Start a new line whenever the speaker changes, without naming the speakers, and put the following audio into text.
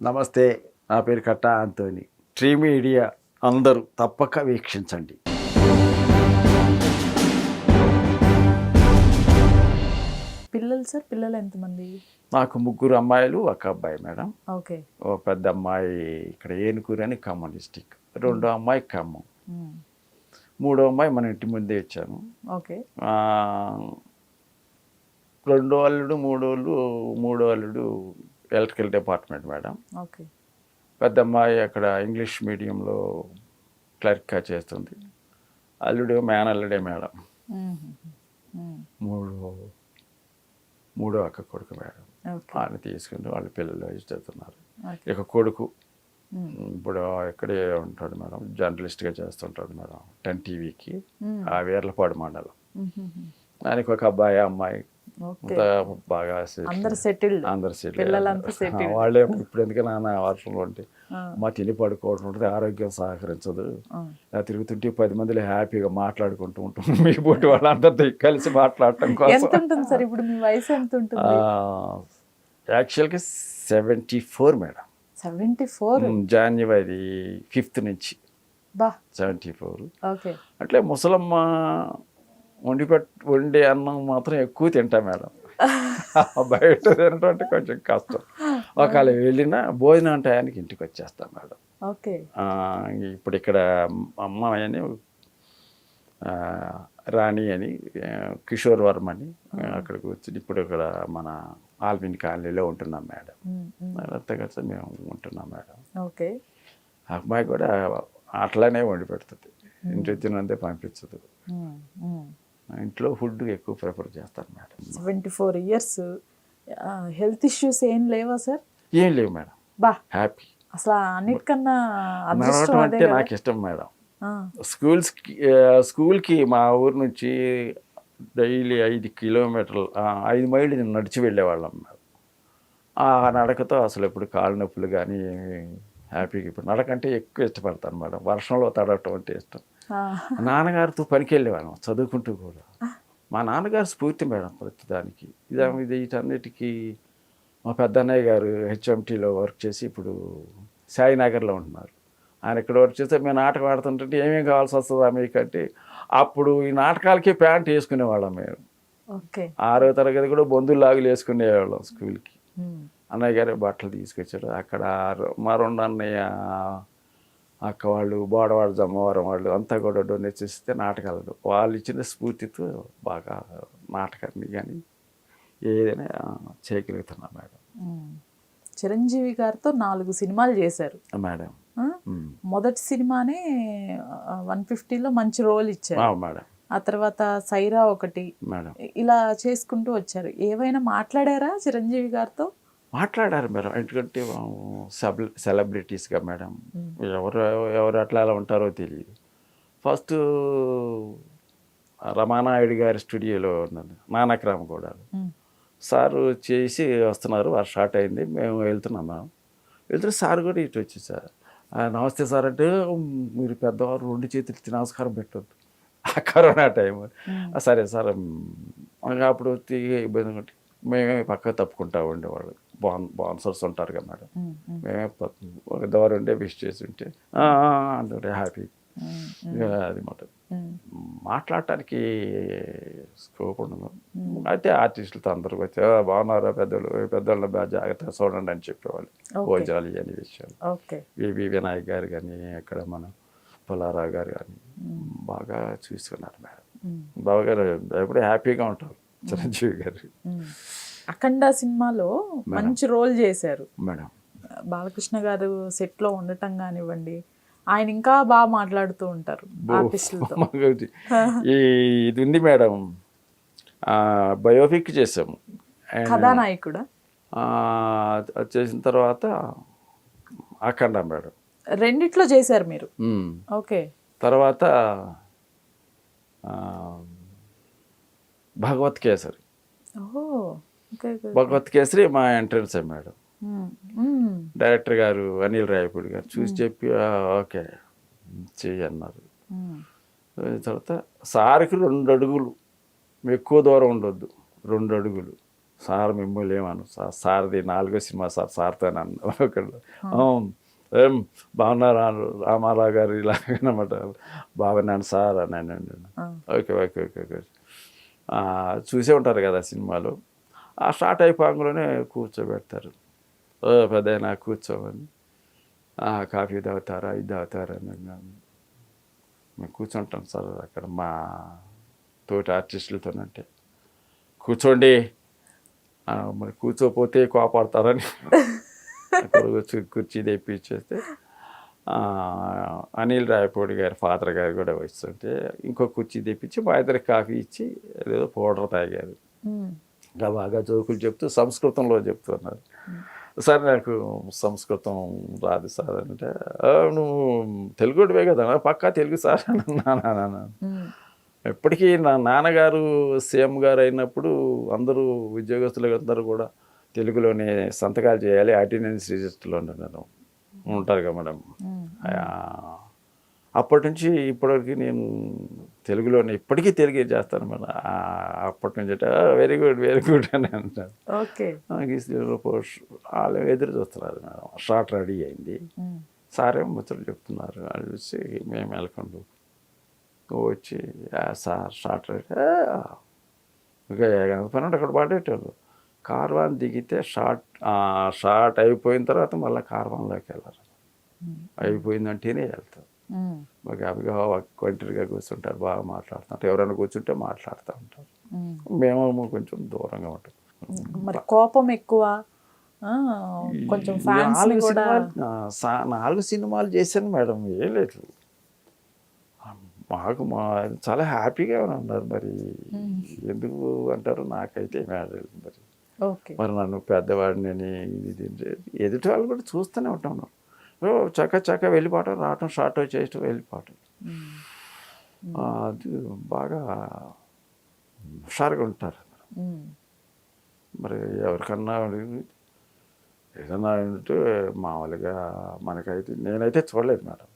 నమస్తే, నా పేరు కట్టా ఆంటోనీ. ట్రీ మీడియా అందరూ తప్పక వీక్షించండి.
పిల్లలు సార్, పిల్లలు ఎంతమంది?
నాకు 3 అమ్మాయిలు, 1 అబ్బాయి మేడం.
ఓకే.
ఓ పెద్ద అమ్మాయి ఇక్కడ ఏనుకూరు అని ఖమ్మం డిస్టిక్, రెండో అమ్మాయి ఖమ్మం, మూడో అమ్మాయి మన ఇంటి ముందే ఇచ్చాను.
ఓకే.
రెండో అల్లుడు, మూడో అల్లుడు ఎలక్ట్రికల్ డిపార్ట్మెంట్ మేడం.
ఓకే.
పెద్ద అమ్మాయి అక్కడ ఇంగ్లీష్ మీడియంలో క్లర్క్గా చేస్తుంది. అల్లుడు మేనల్లుడే మేడం. మూడో అక్క కొడుకు మేడం. వాళ్ళని తీసుకుని వాళ్ళ పిల్లలు చదువుతున్నారు. ఇక కొడుకు ఇప్పుడు ఇక్కడే ఉంటాడు మేడం, జర్నలిస్ట్గా చేస్తుంటాడు మేడం 10 టీవీకి, ఆ వీర్లపాడు మండలం. దానికి ఒక అబ్బాయి అమ్మాయి బాగా
సెటిల్.
వాళ్ళే ఇప్పుడు ఎందుకు నాన్న వర్షంలో ఉంటే మా తిని పడుకోవడం ఉంటుంది, ఆరోగ్యం సహకరించదు, తిరుగుతుంటే 10 మందిలో హ్యాపీగా మాట్లాడుకుంటూ ఉంటాం. మీ పోటీ వాళ్ళందరితో కలిసి మాట్లాడటం కోసం. యాక్చువల్గా 74 మేడం.
74
జనవరి 5th నుంచి 74. అట్లే ముసలమ్మ వండే అన్నం మాత్రం ఎక్కువ తింటా మేడం. బయట తినడం అంటే కొంచెం కష్టం. ఒకవేళ వెళ్ళినా భోజనం టయానికి ఇంటికి వచ్చేస్తాం మేడం.
ఓకే.
ఇప్పుడు ఇక్కడ అమ్మాయి అని రాణి అని కిషోర్ వర్మ అని అక్కడికి వచ్చి ఇప్పుడు ఇక్కడ మన ఆల్విన్ కాలనీలో ఉంటున్నాం మేడం. అంతా కలిసి మేము ఉంటున్నాం మేడం.
ఓకే.
అమ్మాయి కూడా అట్లానే వండి పెడుతుంది, ఇంటి తినందే పంపించదు. ఇంట్లో ఫుడ్ ఎక్కువ ప్రిఫర్ చేస్తాను మేడం.
74 years. హెల్త్ ఇష్యూస్ ఏం లేవా సార్?
ఏం లేవు మేడం. హ్యాపీ.
అసలు అన్నిటికన్నా
నడవటం అంటే నాకు ఇష్టం మేడం. స్కూల్కి మా ఊరు నుంచి డైలీ 5 కిలోమీటర్లు 5 మైళ్ళు నడిచి వెళ్ళేవాళ్ళం మేడం. ఆ నడకతో అసలు ఇప్పుడు కాళ్ళ నొప్పులు కానీ హ్యాపీగా, ఇప్పుడు నడకంటే ఎక్కువ ఇష్టపడతాను మేడం. వర్షంలో తడవటం అంటే ఇష్టం. నాన్నగారితో పనికి వెళ్ళేవాళ్ళం చదువుకుంటూ కూడా. మా నాన్నగారు స్ఫూర్తి మేడం ప్రతిదానికి. వీటన్నిటికీ మా పెద్ద అన్నయ్య గారు హెచ్ఎంటీలో వర్క్ చేసి ఇప్పుడు సాయినగర్లో ఉంటున్నారు. ఆయన ఇక్కడ వర్క్ చేస్తే మేము నాటకం ఆడుతుంటే ఏమేమి కావాల్సి వస్తుందా మీకంటే అప్పుడు ఈ నాటకాలకి ప్యాంట్ వేసుకునేవాళ్ళం మేము. 6వ తరగతి కూడా బొందులాగులు వేసుకునేవాళ్ళం స్కూల్కి. అన్నయ్య గారే బట్టలు తీసుకొచ్చారు. అక్కడ మా 2 అన్నయ్య అక్క వాళ్ళు, బోడవాడ జమ్మవారం వాళ్ళు అంతా కూడా డొనేట్ చేస్తే నాటకాలు వాళ్ళు ఇచ్చిన స్ఫూర్తితో బాగా నాటకాన్ని కానీ ఏదైనా చేయగలుగుతున్నా మేడం.
చిరంజీవి గారితో 4 సినిమాలు చేశారు
మేడం.
మొదటి సినిమానే 150లో మంచి రోల్ ఇచ్చారు మేడం. ఆ తర్వాత సైరా ఒకటి
మేడం.
ఇలా చేసుకుంటూ వచ్చారు. ఏవైనా మాట్లాడారా చిరంజీవి గారితో?
మాట్లాడారు మేడం. ఎందుకంటే సెలబ్రిటీస్గా మేడం ఎవరు అట్లా ఉంటారో తెలియదు. ఫస్ట్ రమానాయుడు గారి స్టూడియోలో ఉన్నాను, నానక్రామ కూడా సారు చేసి వస్తున్నారు, స్టార్ట్ అయింది, మేము వెళ్తున్నాం మేడం. వెళ్తే సార్ కూడా ఇటు వచ్చి సార్ నమస్తే సార్ అంటే మీరు పెద్దవారు 2 చేతులు నమస్కారం పెట్టద్దు ఆ కరోనా టైం. సరే సార్ అప్పుడు ఇబ్బంది ఉంటే మేమే పక్క తప్పుకుంటా ఉండేవాళ్ళు. బాన్సర్స్ ఉంటారు కదా మేడం, మేమే ఒక దూరం ఉంటే విష్ చేసి ఉంటే అంటే హ్యాపీ. అది మాట మాట్లాడటానికి స్కోప్ ఉండదు. అయితే ఆర్టిస్టులతో అందరికి వచ్చి బాగున్నారా పెద్దోళ్ళ బాగా జాగ్రత్తగా చూడండి అని చెప్పేవాళ్ళు. భోజనాలు ఇవన్నీ విషయాలు వివి వినాయక్ గారు కానీ అక్కడ మన పుల్లారావు గారు కానీ బాగా చూసుకున్నారు మేడం. బాగా ఎప్పుడు హ్యాపీగా ఉంటారు చిరంజీవి గారు.
అఖండ సినిమాలో మంచి రోల్ చేశారు
మేడం.
బాలకృష్ణ గారు సెట్లో ఉండటం కానివ్వండి, ఆయన ఇంకా బాగా మాట్లాడుతూ ఉంటారు ఆర్టిస్టులతో.
ఇది ఉంది మేడం, బయోపిక్ చేసాము
కథానాయకుడా.
చేసిన తర్వాత అఖండ మేడం
రెండిట్లో చేశారు మీరు. ఓకే.
తర్వాత భగవత్ కేసరి. భగవత్ కేసరి మా ఎంట్రన్స్ మేడం. డైరెక్టర్ గారు అనిల్ రాయపూడి గారు చూసి చెప్పి ఓకే చెయ్యి అన్నారు. తర్వాత సార్కి 2 అడుగులు ఎక్కువ దూరం ఉండొద్దు, 2 అడుగులు సార్ మిమ్మల్ని ఏమను సార్, సార్ది 4వ సినిమా సార్, సార్తో నన్ను ఒకళ్ళు ఏం బాగున్నారా రామారావు గారు ఇలాగనమాట. బాగున్నాను సార్ అని. ఓకే ఓకే ఓకే ఓకే చూసే ఉంటారు కదా సినిమాలు. ఆ స్టార్ట్ అయిపోగానే కూర్చోబెడతారు. ఓ పెద్దయినా కూర్చోమని. కాఫీ తాగుతారా ఇది తాగుతారా అని మేము కూర్చుంటాం సార్ అక్కడ మా తోటి ఆర్టిస్టులతోనంటే. కూర్చోండి మరి కూర్చోపోతే కోపడతారని అక్కడ కుర్చీ తెప్పించేస్తే అనిల్ రాయపూడి గారి ఫాదర్ గారు కూడా వస్తుంటే ఇంకో కుర్చీ తెప్పించి మా ఇద్దరికి కాఫీ ఇచ్చి ఏదో పౌడర్ తాగారు. ఇంకా బాగా జోకులు చెప్తూ సంస్కృతంలో చెప్తున్నారు. సార్ నాకు సంస్కృతం రాదు సార్ అంటే, నువ్వు తెలుగుడివే కదా పక్కా తెలుగు సార్ అన్నాను. ఎప్పటికీ నా నాన్నగారు సీఎం గారు అయినప్పుడు అందరూ ఉద్యోగస్తులు అందరూ కూడా తెలుగులోనే సంతకాలు చేయాలి, అటెండెన్స్ రిజిస్టర్లో ఉంటారు కదా మేడం. అప్పటి నుంచి ఇప్పటివరకు నేను తెలుగులోనే ఇప్పటికీ తెలుగే చేస్తాను మేడం. అప్పటి నుంచి వెరీ గుడ్ అని అంటారు. వాళ్ళు ఎదురు చూస్తున్నారు మేడం. షార్ట్ రెడీ అయింది. సారేమో ముచ్చట్లు చెప్తున్నారు. వాళ్ళు చూసి మేము వెళ్ళకుండా వచ్చి సార్ షార్ట్ రెడీ ఇంకా పని అక్కడ పాడేటోళ్ళు. కార్వాన్ దిగితే షార్ట్ అయిపోయిన తర్వాత మళ్ళీ కార్వాన్లోకి వెళ్ళారు. అయిపోయిందంటేనే వెళ్తారు. అవిగా ఒంటరిగా కూర్చుంటారు, బాగా మాట్లాడుతుంటారు. ఎవరైనా కూర్చుంటే మాట్లాడుతూ ఉంటారు. మేము కొంచెం దూరంగా ఉంటాం.
మరి కోపం ఎక్కువ, కొంచెం ఫ్యాన్స్ కూడా
4 సినిమాలు చేశాను మేడం. ఏం లేదు, మాకు చాలా హ్యాపీగా ఉన్నారు. మరి ఎందుకు అంటారు నాకైతే మేడం. మరి నన్ను పెద్దవాడిని ఇది ఎదుటి వాళ్ళు కూడా చూస్తూనే ఉంటాను. చక్క వెళ్ళిపోవటం, రావటం, షార్ట్ చేయటం, వెళ్ళిపోవటం. అది బాగా హుషారుగా ఉంటారు. మరి ఎవరికన్నా ఏదన్నా అంటే మామూలుగా మనకైతే నేనైతే చూడలేదు మేడం.